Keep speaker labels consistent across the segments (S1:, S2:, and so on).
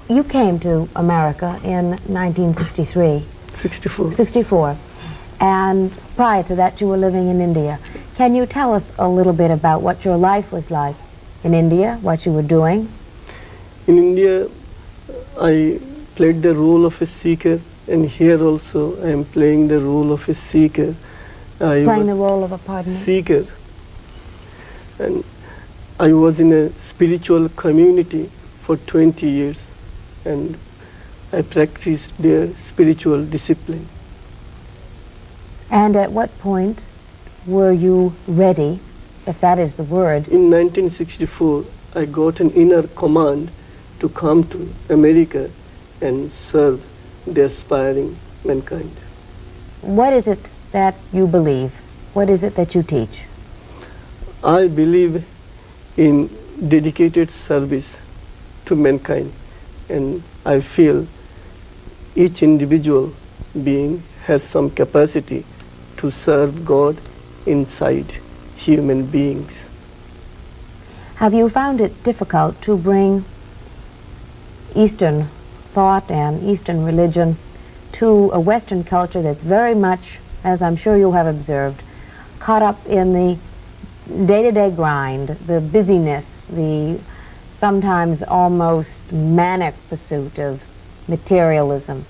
S1: you came to America in 1963.
S2: 64.
S1: 64. And prior to that, you were living in India. Can you tell us a little bit about what your life was like in India, what you were doing?
S2: In India, I played the role of a seeker, and here also I am playing the role of a seeker.
S1: Playing the role of a, pardon me?
S2: Seeker. And I was in a spiritual community for 20 years, and I practiced their spiritual discipline.
S1: And at what point were you ready, if that is the word?
S2: In 1964, I got an inner command to come to America and serve the aspiring mankind.
S1: What is it that you believe? What is it that you teach?
S2: I believe in dedicated service to mankind, and I feel each individual being has some capacity to serve God inside human beings.
S1: Have you found it difficult to bring Eastern thought and Eastern religion to a Western culture that's very much, as I'm sure you have observed, caught up in the day-to-day grind, the busyness, the sometimes almost manic pursuit of materialism?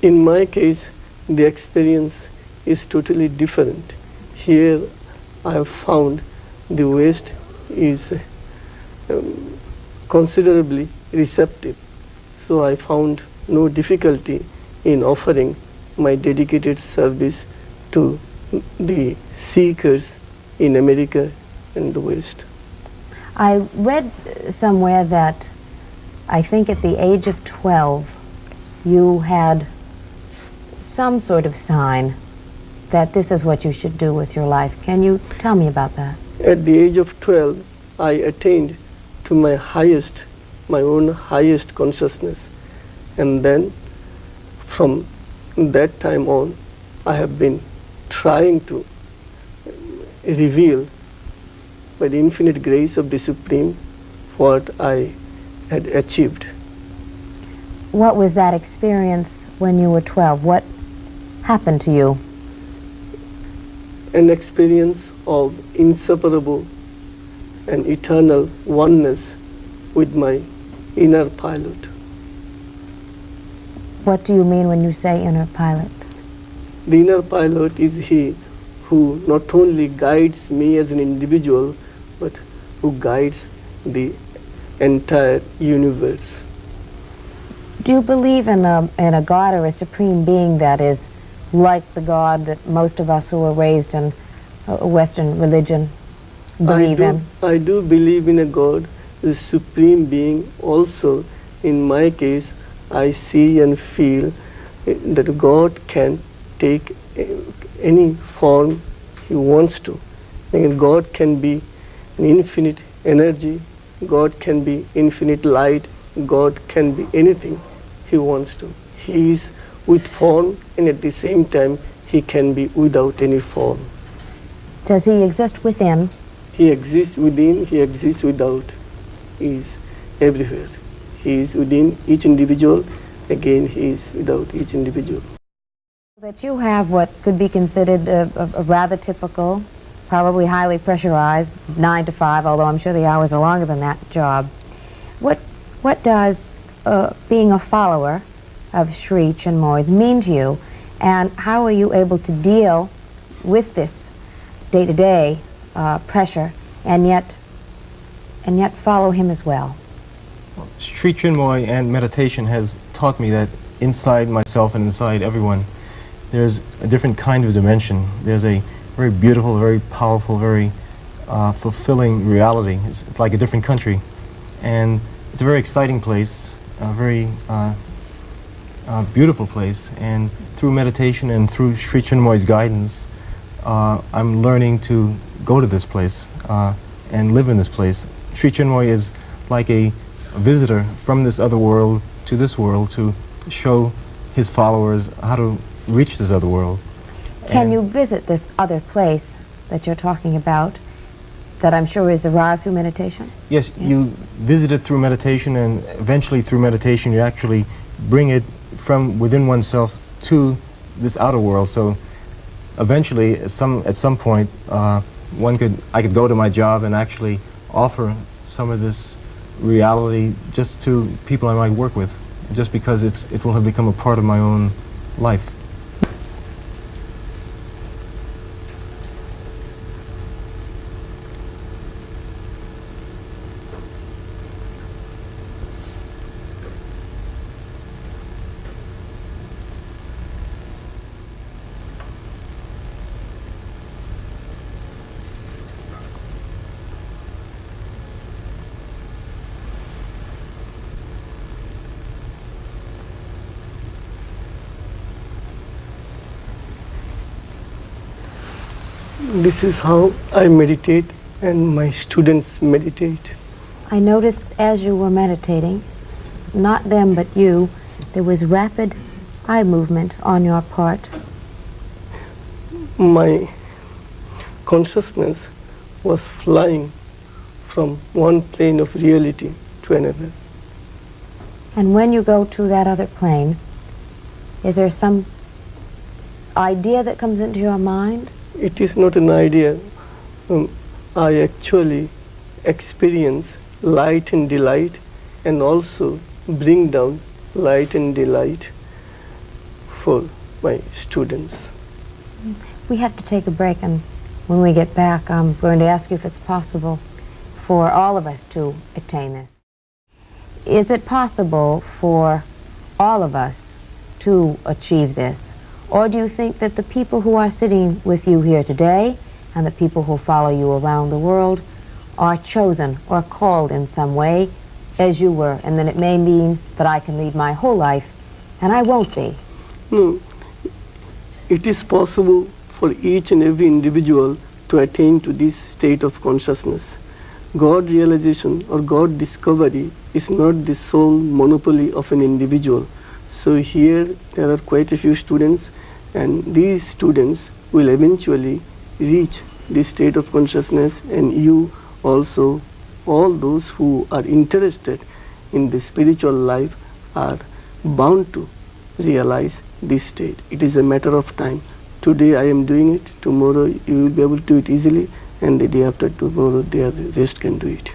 S2: In my case, the experience is totally different. Here I have found the West is considerably receptive, so I found no difficulty in offering my dedicated service to the seekers in America and the West.
S1: I read somewhere that I think at the age of 12 you had some sort of sign that this is what you should do with your life. Can you tell me about that?
S2: At the age of 12, I attained to my own highest consciousness, and then from that time on I have been trying to reveal by the infinite grace of the Supreme what I had achieved.
S1: What was that experience when you were 12? What happened to you?
S2: An experience of inseparable and eternal oneness with my inner pilot.
S1: What do you mean when you say inner pilot?
S2: The inner pilot is he who not only guides me as an individual, but who guides the entire universe.
S1: Do you believe in a God or a supreme being that is like the God that most of us who were raised in Western religion believe in?
S2: I do believe in a God, the supreme being. Also, in my case, I see and feel that God can take any form he wants to. And God can be an infinite energy, God can be infinite light, God can be anything he wants to. He is with form, and at the same time he can be without any form.
S1: Does he exist within?
S2: He exists within, he exists without. He is everywhere. He is within each individual, again he is without each individual.
S1: That you have what could be considered a rather typical, probably highly pressurized 9 to 5, although I'm sure the hours are longer than that, job. What does being a follower of Shri Чинмој's mean to you, and how are you able to deal with this day-to-day pressure and yet follow him as well?
S3: Shri Чинмој and meditation has taught me that inside myself and inside everyone there's a different kind of dimension. There's a very beautiful, very powerful, very fulfilling reality. It's like a different country, and it's a very exciting place, a very beautiful place. And through meditation and through Shri Чинмој's guidance, I'm learning to go to this place and live in this place. Shri Чинмој is like a visitor from this other world to this world to show his followers how to reach this other world.
S1: Can you visit this other place that you're talking about that I'm sure is arrived through meditation?
S3: Yes,
S1: Yeah.
S3: you visit it through meditation, and eventually through meditation you actually bring it from within oneself to this outer world. So eventually, at some point, I could go to my job and actually offer some of this reality just to people I might work with, just because it will have become a part of my own life.
S2: This is how I meditate and my students meditate.
S1: I noticed as you were meditating, not them but you, there was rapid eye movement on your part.
S2: My consciousness was flying from one plane of reality to another.
S1: And when you go to that other plane, is there some idea that comes into your mind?
S2: It is not an idea. I actually experience light and delight, and also bring down light and delight for my students.
S1: We have to take a break, and when we get back, I'm going to ask you if it's possible for all of us to attain this. Is it possible for all of us to achieve this? Or do you think that the people who are sitting with you here today and the people who follow you around the world are chosen or called in some way as you were, and then it may mean that I can lead my whole life and I won't be?
S2: No, it is possible for each and every individual to attain to this state of consciousness. God realization or God discovery is not the sole monopoly of an individual. So here there are quite a few students, and these students will eventually reach this state of consciousness, and you also, all those who are interested in the spiritual life are bound to realize this state. It is a matter of time. Today I am doing it, tomorrow you will be able to do it easily, and the day after tomorrow the rest can do it.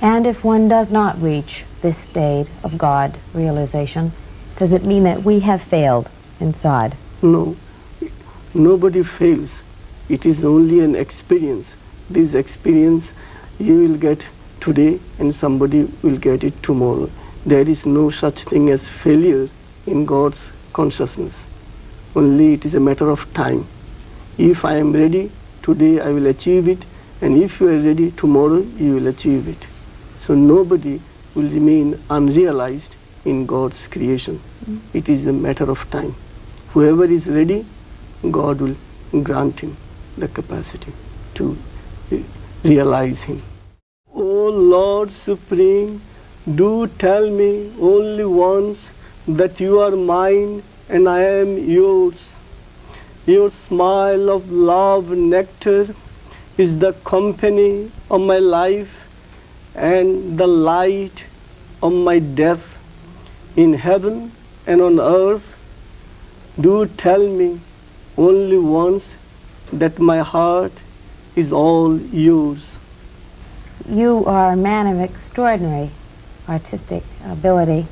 S1: And if one does not reach this state of God realization, does it mean that we have failed inside?
S2: No, nobody fails. It is only an experience. This experience you will get today and somebody will get it tomorrow. There is no such thing as failure in God's consciousness. Only it is a matter of time. If I am ready, today I will achieve it, and if you are ready, tomorrow you will achieve it. So nobody will remain unrealized in God's creation. It is a matter of time. Whoever is ready, God will grant him the capacity to realize him. O Lord Supreme, do tell me only once that you are mine and I am yours. Your smile of love nectar is the company of my life and the light of my death. In heaven and on earth, do tell me only once that my heart is all yours.
S1: You are a man of extraordinary artistic ability.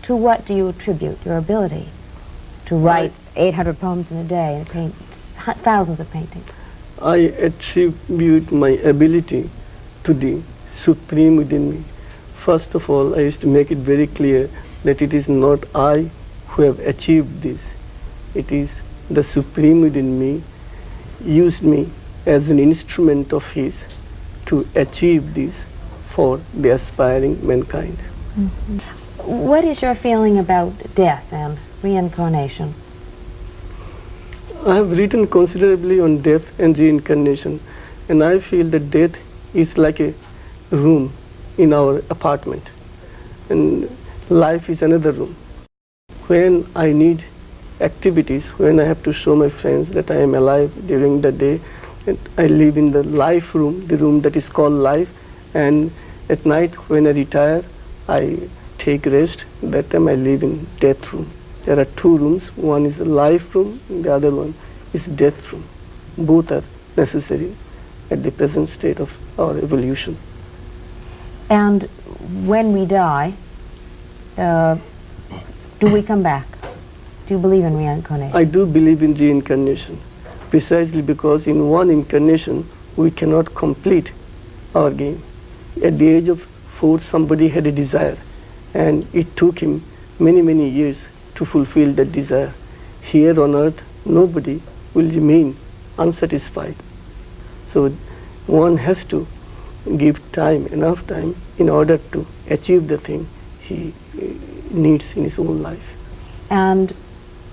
S1: To what do you attribute your ability to write 800 poems in a day and paint thousands of paintings?
S2: I attribute my ability to the Supreme within me. First of all, I used to make it very clear that it is not I who have achieved this. It is the Supreme within me used me as an instrument of His to achieve this for the aspiring mankind.
S1: Mm-hmm. What is your feeling about death and reincarnation?
S2: I have written considerably on death and reincarnation, and I feel that death is like a room in our apartment, and life is another room. When I need activities, when I have to show my friends that I am alive during the day, And I live in the life room, the room that is called life, and at night when I retire, I take rest. That time I live in death room. There are two rooms. One is the life room, and the other one is death room. Both are necessary at the present state of our evolution.
S1: And when we die, do we come back? Do you believe in reincarnation?
S2: I do believe in reincarnation, precisely because in one incarnation we cannot complete our game. At the age of 4, somebody had a desire, and it took him many, many years to fulfill that desire. Here on earth, nobody will remain unsatisfied. So one has to give time, enough time, in order to achieve the thing he needs in his own life.
S1: And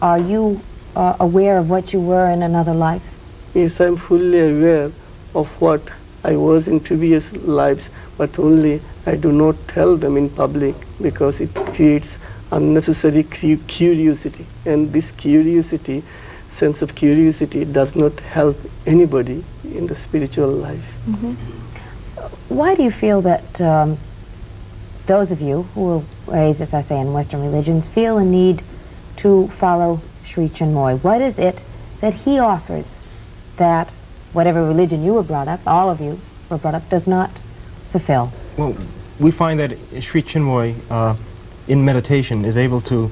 S1: are you aware of what you were in another life?
S2: Yes, I am fully aware of what I was in previous lives, but only I do not tell them in public because it creates unnecessary curiosity. And this curiosity, sense of curiosity, does not help anybody in the spiritual life.
S1: Mm-hmm. Why do you feel that those of you who were raised, as I say, in Western religions, feel a need to follow Shri Чинмој? What is it that he offers that whatever religion you were brought up, all of you were brought up, does not fulfill?
S3: Well, we find that Shri Чинмој in meditation is able to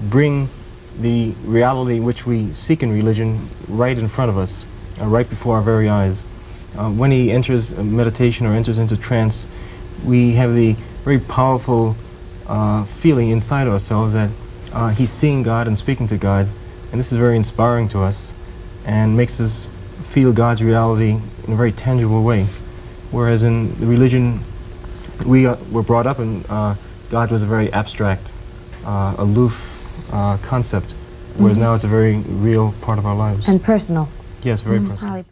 S3: bring the reality which we seek in religion right in front of us, right before our very eyes. When he enters meditation or enters into trance, we have the very powerful feeling inside ourselves that he's seeing God and speaking to God, and this is very inspiring to us and makes us feel God's reality in a very tangible way. Whereas in the religion we were brought up in, God was a very abstract, aloof concept, whereas now it's a very real part of our lives.
S1: And personal.
S3: Yes, very personal.
S1: Highly